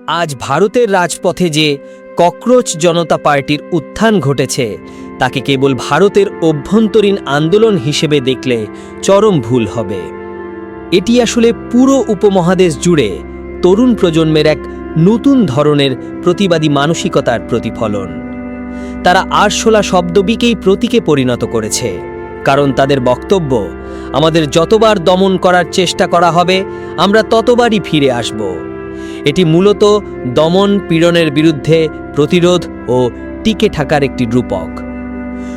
আজ ভারতের রাজপথে যে ককরোচ জনতা পার্টির উত্থান ঘটেছে তাকে কেবল ভারতের অভ্যন্তরীণ আন্দোলন হিসেবে দেখলে চরম ভুল হবে। এটি আসলে পুরো উপমহাদেশ জুড়ে তরুণ প্রজন্মের এক নতুন ধরনের প্রতিবাদী মানসিকতার প্রতিফলন। তারা আরশোলা শব্দবিকেই প্রতীকে পরিণত করেছে, কারণ তাদের বক্তব্য, আমাদের যতবার দমন করার চেষ্টা করা হবে আমরা ততবারই ফিরে আসব। এটি মূলত দমন পীড়নের বিরুদ্ধে প্রতিরোধ ও টিকে থাকার একটি রূপক।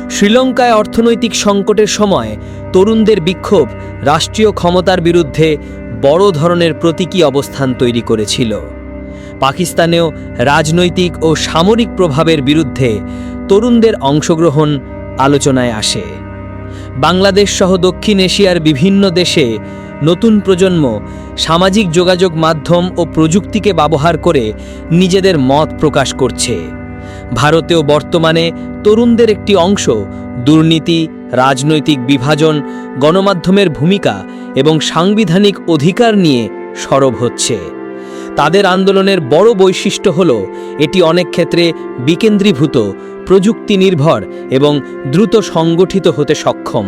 শ্রীলঙ্কায় অর্থনৈতিক সংকটের সময় তরুণদের বিক্ষোভ রাষ্ট্রীয় ক্ষমতার বিরুদ্ধে বড় ধরনের প্রতীকী অবস্থান তৈরি করেছিল। পাকিস্তানেও রাজনৈতিক ও সামরিক প্রভাবের বিরুদ্ধে তরুণদের অংশগ্রহণ আলোচনায় আসে। বাংলাদেশ সহ দক্ষিণ এশিয়ার বিভিন্ন দেশে নতুন প্রজন্ম সামাজিক যোগাযোগ মাধ্যম ও প্রযুক্তিকে ব্যবহার করে নিজেদের মত প্রকাশ করছে। ভারতেও বর্তমানে তরুণদের একটি অংশ দুর্নীতি, রাজনৈতিক বিভাজন, গণমাধ্যমের ভূমিকা এবং সাংবিধানিক অধিকার নিয়ে সরব হচ্ছে। তাদের আন্দোলনের বড় বৈশিষ্ট্য হল এটি অনেক ক্ষেত্রে বিকেন্দ্রীভূত, প্রযুক্তি নির্ভর এবং দ্রুত সংগঠিত হতে সক্ষম।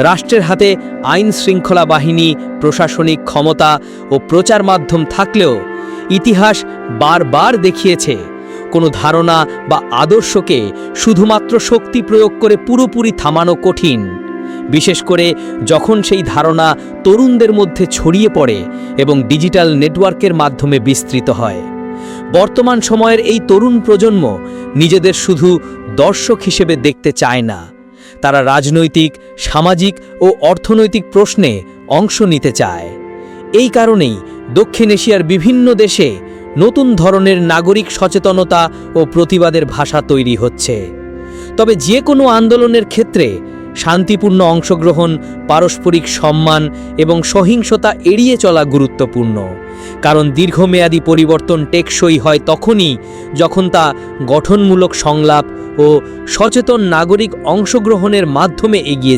রাষ্ট্রের হাতে আইন শৃঙ্খলা বাহিনী, প্রশাসনিক ক্ষমতা ও প্রচার মাধ্যম থাকলেও ইতিহাস বারবার দেখিয়েছে কোনো ধারণা বা আদর্শকে শুধুমাত্র শক্তি প্রয়োগ করে পুরোপুরি থামানো কঠিন, বিশেষ করে যখন সেই ধারণা তরুণদের মধ্যে ছড়িয়ে পড়ে এবং ডিজিটাল নেটওয়ার্কের মাধ্যমে বিস্তৃত হয়। বর্তমান সময়ের এই তরুণ প্রজন্ম নিজেদের শুধু দর্শক হিসেবে দেখতে চায় না, তারা রাজনৈতিক, সামাজিক ও অর্থনৈতিক প্রশ্নে অংশ নিতে চায়। এই কারণেই দক্ষিণ এশিয়ার বিভিন্ন দেশে নতুন ধরনের নাগরিক সচেতনতা ও প্রতিবাদের ভাষা তৈরি হচ্ছে। তবে যে কোনো আন্দোলনের ক্ষেত্রে শান্তিপূর্ণ অংশগ্রহণ, পারস্পরিক সম্মান এবং সহিংসতা এড়িয়ে চলা গুরুত্বপূর্ণ, কারণ দীর্ঘমেয়াদী পরিবর্তন টেকসই হয় তখনই যখন তা গঠনমূলক সংলাপ ও সচেতন নাগরিক অংশগ্রহণের মাধ্যমে এগিয়ে যায়।